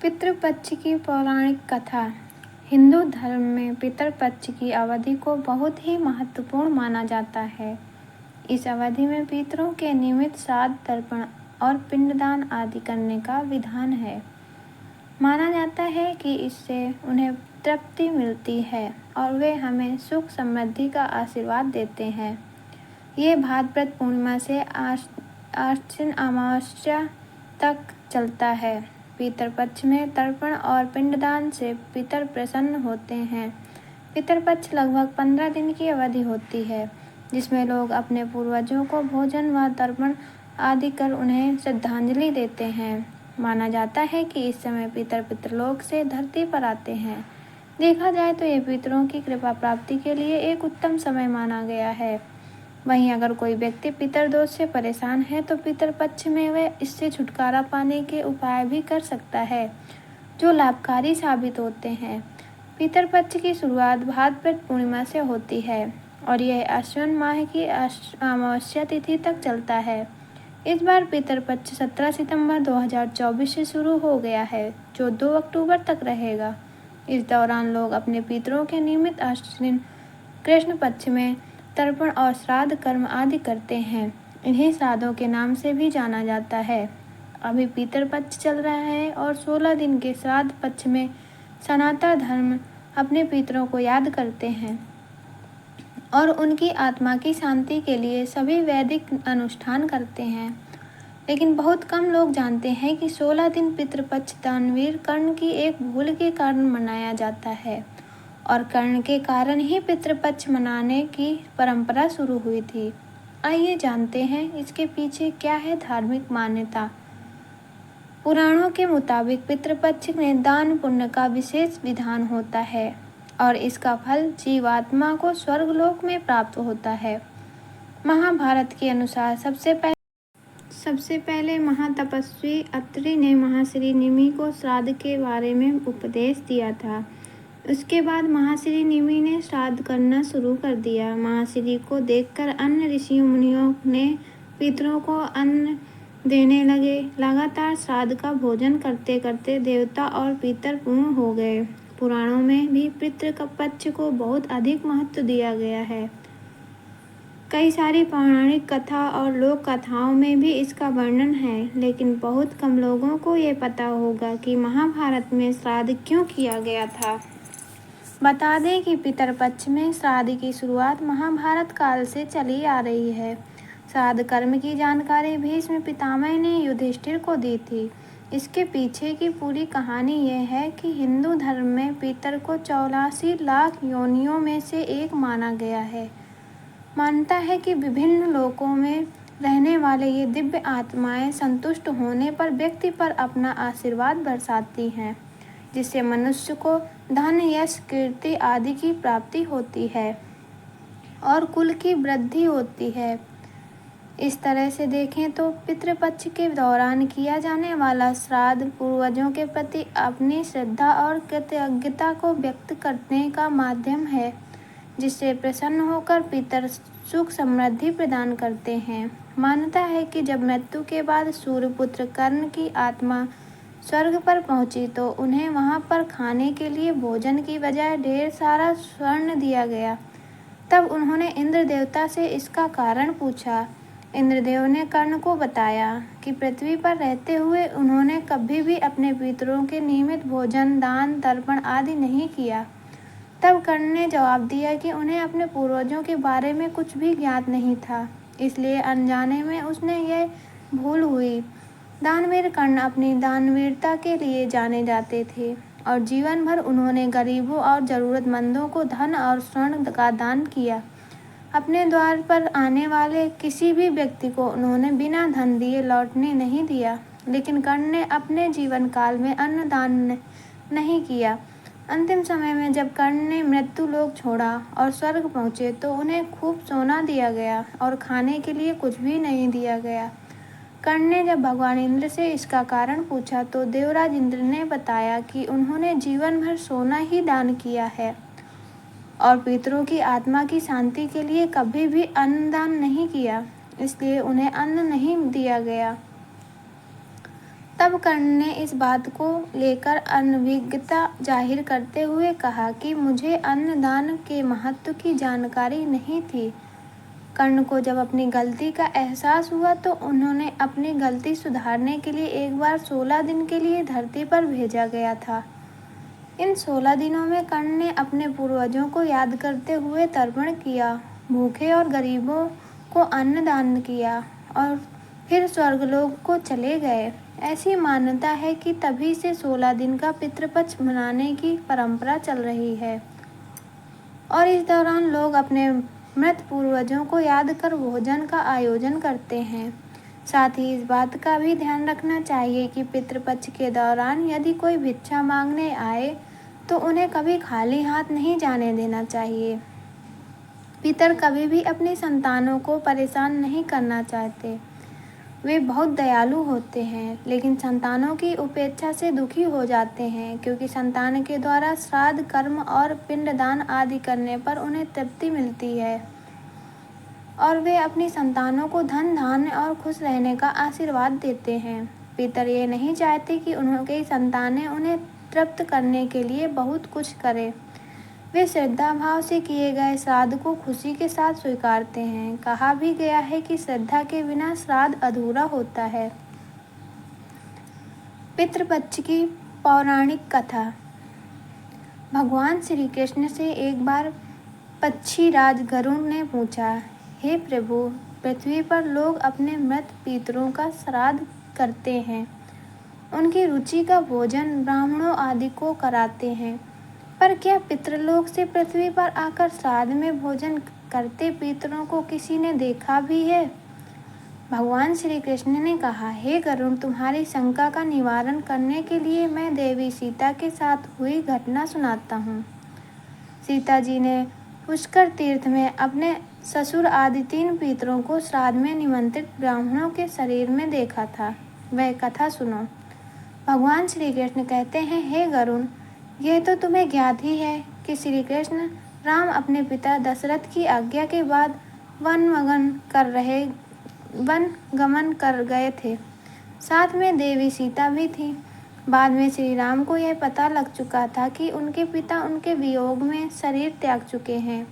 पितृपक्ष की पौराणिक कथा। हिंदू धर्म में पितृपक्ष की अवधि को बहुत ही महत्वपूर्ण माना जाता है। इस अवधि में पितरों के नियमित श्राद्ध, तर्पण और पिंडदान आदि करने का विधान है। माना जाता है कि इससे उन्हें तृप्ति मिलती है और वे हमें सुख समृद्धि का आशीर्वाद देते हैं। ये भाद्रपद पूर्णिमा से आश्विन अमावस्या तक चलता है। पितरपक्ष में तर्पण और पिंडदान से पितर प्रसन्न होते हैं। पितरपक्ष लगभग 15 दिन की अवधि होती है, जिसमें लोग अपने पूर्वजों को भोजन व तर्पण आदि कर उन्हें श्रद्धांजलि देते हैं। माना जाता है कि इस समय पितर पितरलोक से धरती पर आते हैं। देखा जाए तो ये पितरों की कृपा प्राप्ति के लिए एक उत्तम समय माना गया है। वहीं अगर कोई व्यक्ति पितर दोष से परेशान है तो पितर पक्ष में वह इससे छुटकारा पाने के उपाय भी कर सकता है, जो लाभकारी साबित होते हैं। पितर पक्ष की शुरुआत भाद्रपद पूर्णिमा से होती है और यह आश्विन माह की अमावस्या तिथि तक चलता है। इस बार पितर पक्ष 17 सितंबर 2024 से शुरू हो गया है, जो 2 अक्टूबर तक रहेगा। इस दौरान लोग अपने पितरों के नियमित आश्विन कृष्ण पक्ष में तर्पण और श्राद्ध कर्म आदि करते हैं। इन्हीं श्राद्धों के नाम से भी जाना जाता है। अभी पितर पक्ष चल रहा है और 16 दिन के श्राद्ध पक्ष में सनातन धर्म अपने पितरों को याद करते हैं और उनकी आत्मा की शांति के लिए सभी वैदिक अनुष्ठान करते हैं। लेकिन बहुत कम लोग जानते हैं कि 16 दिन पितृपक्ष दानवीर कर्ण की एक भूल के कारण मनाया जाता है और कर्ण के कारण ही पितृपक्ष मनाने की परंपरा शुरू हुई थी। आइए जानते हैं इसके पीछे क्या है धार्मिक मान्यता। पुराणों के मुताबिक पितृपक्ष में दान पुण्य का विशेष विधान होता है और इसका फल जीवात्मा को स्वर्गलोक में प्राप्त होता है। महाभारत के अनुसार सबसे पहले महातपस्वी अत्रि ने महर्षि निमि को श्राद्ध के बारे में उपदेश दिया था। उसके बाद महर्षि निमि ने श्राद्ध करना शुरू कर दिया। महर्षि को देखकर अन्य ऋषि मुनियों ने पितरों को अन्न देने लगे। लगातार श्राद्ध का भोजन करते करते देवता और पितर पूर्ण हो गए। पुराणों में भी पितृपक्ष को बहुत अधिक महत्व दिया गया है। कई सारी पौराणिक कथा और लोक कथाओं में भी इसका वर्णन है, लेकिन बहुत कम लोगों को ये पता होगा कि महाभारत में श्राद्ध क्यों किया गया था। बता दें कि पितरपक्ष में श्राद्ध की शुरुआत महाभारत काल से चली आ रही है। श्राद्ध कर्म की जानकारी भीष्म पितामह ने युधिष्ठिर को दी थी। इसके पीछे की पूरी कहानी यह है कि हिंदू धर्म में पितर को 84 लाख योनियों में से एक माना गया है। मानता है कि विभिन्न लोकों में रहने वाले ये दिव्य आत्माएं संतुष्ट होने पर व्यक्ति पर अपना आशीर्वाद बरसाती हैं, जिससे मनुष्य को धन, यश, कीर्ति आदि की प्राप्ति होती है और कुल की वृद्धि होती है। इस तरह से देखें तो पितृपक्ष के दौरान किया जाने वाला श्राद्ध पूर्वजों के प्रति अपनी श्रद्धा और कृतज्ञता को व्यक्त करने का माध्यम है, जिससे प्रसन्न होकर पितर सुख समृद्धि प्रदान करते हैं। मान्यता है कि जब मृत्यु के बाद सूर्यपुत्र कर्ण की आत्मा स्वर्ग पर पहुंची तो उन्हें वहां पर खाने के लिए भोजन की बजाय ढेर सारा स्वर्ण दिया गया। तब उन्होंने इंद्र देवता से इसका कारण पूछा। इंद्रदेव ने कर्ण को बताया कि पृथ्वी पर रहते हुए उन्होंने कभी भी अपने पितरों के नियमित भोजन, दान, तर्पण आदि नहीं किया। तब कर्ण ने जवाब दिया कि उन्हें अपने पूर्वजों के बारे में कुछ भी ज्ञात नहीं था, इसलिए अनजाने में उसने यह भूल हुई। दानवीर कर्ण अपनी दानवीरता के लिए जाने जाते थे और जीवन भर उन्होंने गरीबों और ज़रूरतमंदों को धन और स्वर्ण का दान किया। अपने द्वार पर आने वाले किसी भी व्यक्ति को उन्होंने बिना धन दिए लौटने नहीं दिया। लेकिन कर्ण ने अपने जीवन काल में अन्न दान नहीं किया। अंतिम समय में जब कर्ण ने मृत्यु लोक छोड़ा और स्वर्ग पहुँचे तो उन्हें खूब सोना दिया गया और खाने के लिए कुछ भी नहीं दिया गया। कर्ण ने जब भगवान इंद्र से इसका कारण पूछा तो देवराज इंद्र ने बताया कि उन्होंने जीवन भर सोना ही दान किया है और पितरों की आत्मा की शांति के लिए कभी भी अन्न दान नहीं किया, इसलिए उन्हें अन्न नहीं दिया गया। तब कर्ण ने इस बात को लेकर अनभिज्ञता जाहिर करते हुए कहा कि मुझे अन्नदान के महत्व की जानकारी नहीं थी। कर्ण को जब अपनी गलती का एहसास हुआ तो उन्होंने अपनी गलती सुधारने के लिए एक बार 16 दिन के लिए धरती पर भेजा गया था। इन 16 दिनों में कर्ण ने अपने पूर्वजों को याद करते हुए तर्पण किया, भूखे और गरीबों को अन्नदान किया और फिर स्वर्गलोक को चले गए। ऐसी मान्यता है कि तभी से 16 दिन का पितृपक्ष मनाने की परंपरा चल रही है और इस दौरान लोग अपने मृत पूर्वजों को याद कर भोजन का आयोजन करते हैं। साथ ही इस बात का भी ध्यान रखना चाहिए कि पितृपक्ष के दौरान यदि कोई भिक्षा मांगने आए तो उन्हें कभी खाली हाथ नहीं जाने देना चाहिए। पितर कभी भी अपनी संतानों को परेशान नहीं करना चाहते। वे बहुत दयालु होते हैं लेकिन संतानों की उपेक्षा से दुखी हो जाते हैं क्योंकि संतान के द्वारा श्राद्ध कर्म और पिंडदान आदि करने पर उन्हें तृप्ति मिलती है और वे अपनी संतानों को धन धान्य और खुश रहने का आशीर्वाद देते हैं। पितर ये नहीं चाहते कि उनकी संतानें उन्हें तृप्त करने के लिए बहुत कुछ करें। वे श्रद्धा भाव से किए गए श्राद्ध को खुशी के साथ स्वीकारते हैं। कहा भी गया है कि श्रद्धा के बिना श्राद्ध अधूरा होता है। पितृपक्ष की पौराणिक कथा। भगवान श्री कृष्ण से एक बार पक्षीराज गरुड़ ने पूछा, हे प्रभु, पृथ्वी पर लोग अपने मृत पितरों का श्राद्ध करते हैं, उनकी रुचि का भोजन ब्राह्मणों आदि को कराते हैं, पर क्या पितृलोक से पृथ्वी पर आकर श्राद्ध में भोजन करते पितरों को किसी ने देखा भी है? भगवान श्री कृष्ण ने कहा, हे गरुड़, तुम्हारी शंका का निवारण करने के लिए मैं देवी सीता के साथ हुई घटना सुनाता हूँ। सीता जी ने पुष्कर तीर्थ में अपने ससुर आदि 3 पितरों को श्राद्ध में निमंत्रित ब्राह्मणों के शरीर में देखा था। वह कथा सुनो। भगवान श्री कृष्ण कहते हैं, हे गरुड़, यह तो तुम्हें ज्ञात ही है कि श्री कृष्ण राम अपने पिता दशरथ की आज्ञा के बाद वन गमन कर गए थे। साथ में देवी सीता भी थी। बाद में श्री राम को यह पता लग चुका था कि उनके पिता उनके वियोग में शरीर त्याग चुके हैं।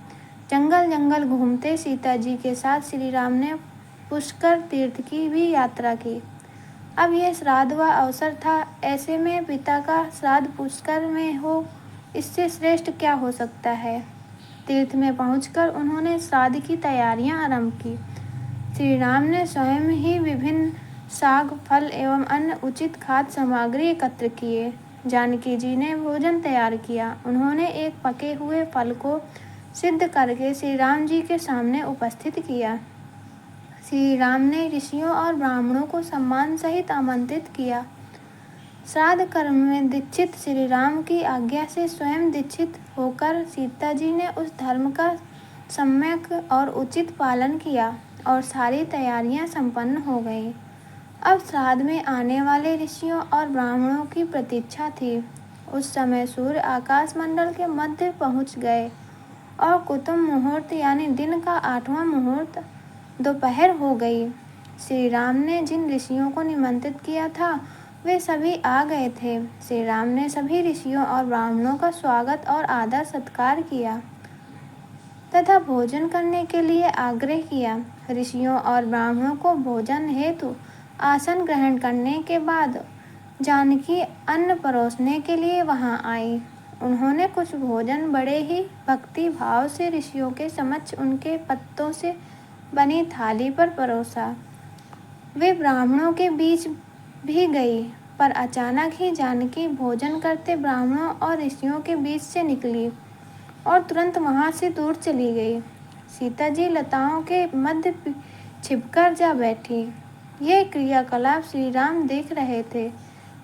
जंगल जंगल घूमते सीता जी के साथ श्री राम ने पुष्कर तीर्थ की भी यात्रा की। अब यह श्राद्ध व अवसर था। ऐसे में पिता का श्राद्ध पुष्कर में हो, इससे श्रेष्ठ क्या हो सकता है। तीर्थ में पहुंचकर उन्होंने श्राद्ध की तैयारियां आरंभ की। श्री राम ने स्वयं ही विभिन्न साग, फल एवं अन्य उचित खाद्य सामग्री एकत्र किए। जानकी जी ने भोजन तैयार किया। उन्होंने एक पके हुए फल को सिद्ध करके श्री राम जी के सामने उपस्थित किया। श्री राम ने ऋषियों और ब्राह्मणों को सम्मान सहित आमंत्रित किया। श्राद्ध कर्म में दीक्षित श्री राम की आज्ञा से स्वयं दीक्षित होकर सीता जी ने उस धर्म का सम्यक और उचित पालन किया और सारी तैयारियां संपन्न हो गई। अब श्राद्ध में आने वाले ऋषियों और ब्राह्मणों की प्रतीक्षा थी। उस समय सूर्य आकाश मंडल के मध्य पहुंच गए और कुतुब मुहूर्त यानी दिन का 8वां मुहूर्त दोपहर हो गई। श्री राम ने जिन ऋषियों को निमंत्रित किया था वे सभी आ गए थे। श्री राम ने सभी ऋषियों और ब्राह्मणों का स्वागत और आदर सत्कार किया तथा भोजन करने के लिए आग्रह किया। ऋषियों और ब्राह्मणों को भोजन हेतु आसन ग्रहण करने के बाद जानकी अन्न परोसने के लिए वहां आई। उन्होंने कुछ भोजन बड़े ही भक्ति भाव से ऋषियों के समक्ष उनके पत्तों से बनी थाली पर परोसा। वे ब्राह्मणों के बीच भी गई, पर अचानक ही जानकी भोजन करते ब्राह्मणों और ऋषियों के बीच से निकली और तुरंत वहां से दूर चली गई। सीता जी लताओं के मध्य छिपकर जा बैठी। यह क्रियाकलाप श्री राम देख रहे थे।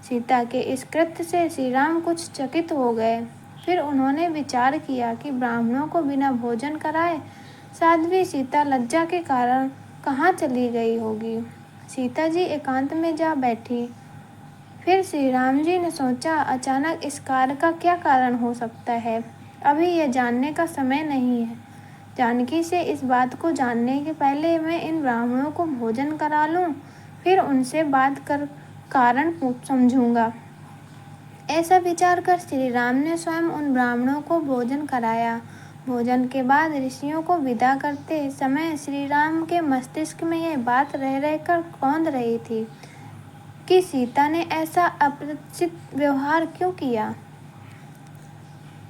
सीता के इस कृत्य से श्री राम कुछ चकित हो गए। फिर उन्होंने विचार किया कि ब्राह्मणों को बिना भोजन कराए साध्वी सीता लज्जा के कारण कहाँ चली गई होगी। सीता जी एकांत में जा बैठी। फिर श्री राम जी ने सोचा, अचानक इस कार्य का क्या कारण हो सकता है। अभी यह जानने का समय नहीं है। जानकी से इस बात को जानने के पहले मैं इन ब्राह्मणों को भोजन करा लूं, फिर उनसे बात कारण समझूंगा। ऐसा विचार कर श्री राम ने स्वयं उन ब्राह्मणों को भोजन कराया। भोजन के बाद ऋषियों को विदा करते समय श्री राम के मस्तिष्क में यह बात रह रहकर कौंध रही थी कि सीता ने ऐसा अपरिचित व्यवहार क्यों किया।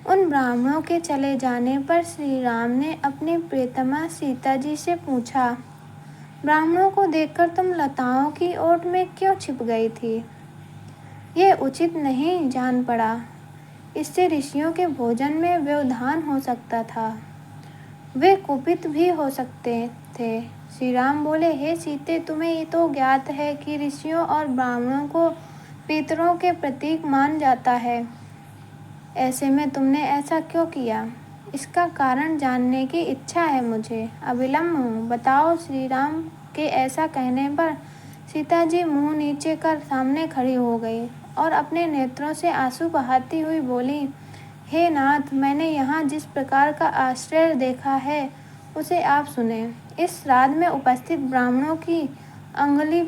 उन ब्राह्मणों के चले जाने पर श्री राम ने अपनी प्रियतमा सीता जी से पूछा, ब्राह्मणों को देखकर तुम लताओं की ओट में क्यों छिप गई थी? यह उचित नहीं जान पड़ा। इससे ऋषियों के भोजन में व्यवधान हो सकता था। वे कुपित भी हो सकते थे। श्री राम बोले, हे सीते, तुम्हें ये तो ज्ञात है कि ऋषियों और ब्राह्मणों को पितरों के प्रतीक मान जाता है। ऐसे में तुमने ऐसा क्यों किया? इसका कारण जानने की इच्छा है मुझे, अविलंब हूँ, बताओ। श्री राम के ऐसा कहने पर सीता जी मुंह नीचे कर सामने खड़ी हो गई और अपने नेत्रों से आंसू बहाती हुई बोली, हे नाथ, मैंने यहाँ जिस प्रकार का आश्चर्य देखा है उसे आप सुने। इस श्राद्ध में उपस्थित ब्राह्मणों की अंगुली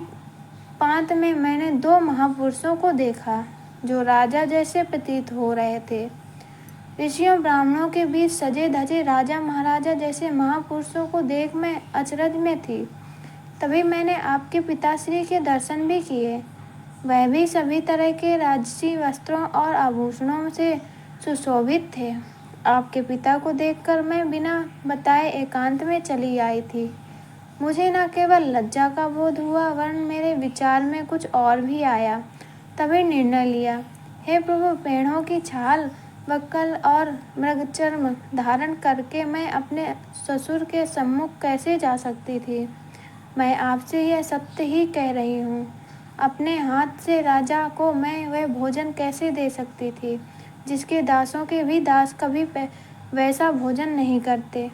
पात में मैंने 2 महापुरुषों को देखा जो राजा जैसे प्रतीत हो रहे थे। ऋषियों ब्राह्मणों के बीच सजे धजे राजा महाराजा जैसे महापुरुषों को देख मैं अचरज में थी। तभी मैंने आपके पिताश्री के दर्शन भी किए। वह भी सभी तरह के राजसी वस्त्रों और आभूषणों से सुशोभित थे। आपके पिता को देखकर मैं बिना बताए एकांत में चली आई थी। मुझे न केवल लज्जा का बोध हुआ वरन मेरे विचार में कुछ और भी आया। तभी निर्णय लिया, हे प्रभु, पेड़ों की छाल, बक्कल और मृगचर्म धारण करके मैं अपने ससुर के सम्मुख कैसे जा सकती थी? मैं आपसे यह सत्य ही कह रही हूँ। अपने हाथ से राजा को मैं वह भोजन कैसे दे सकती थी जिसके दासों के भी दास कभी वैसा भोजन नहीं करते।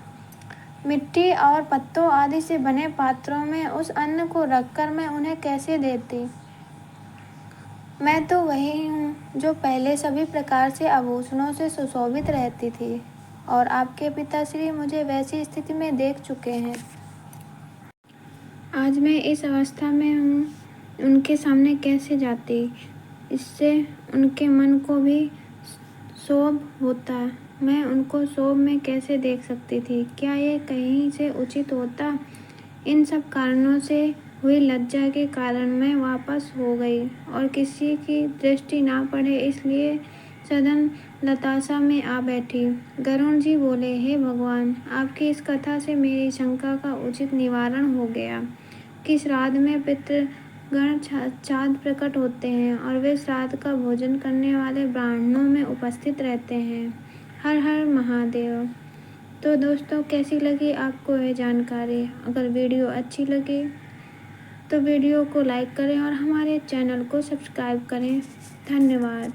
मिट्टी और पत्तों आदि से बने पात्रों में उस अन्न को रखकर मैं उन्हें कैसे देती? मैं तो वही हूँ जो पहले सभी प्रकार से आभूषणों से सुशोभित रहती थी और आपके पिताश्री मुझे वैसी स्थिति में देख चुके हैं। आज मैं इस अवस्था में हूँ, उनके सामने कैसे जाती? इससे उनके मन को भी क्षोभ होता। मैं उनको क्षोभ में कैसे देख सकती थी? क्या ये कहीं से उचित होता? इन सब कारणों से हुई लज्जा के कारण मैं वापस हो गई और किसी की दृष्टि ना पड़े इसलिए सदन लताशा में आ बैठी। गरुण जी बोले, हे भगवान, आपकी इस कथा से मेरी शंका का उचित निवारण हो गया कि श्राद्ध में पितृगण चाँद प्रकट होते हैं और वे श्राद्ध का भोजन करने वाले ब्राह्मणों में उपस्थित रहते हैं। हर हर महादेव। तो दोस्तों, कैसी लगी आपको ये जानकारी? अगर वीडियो अच्छी लगी तो वीडियो को लाइक करें और हमारे चैनल को सब्सक्राइब करें। धन्यवाद।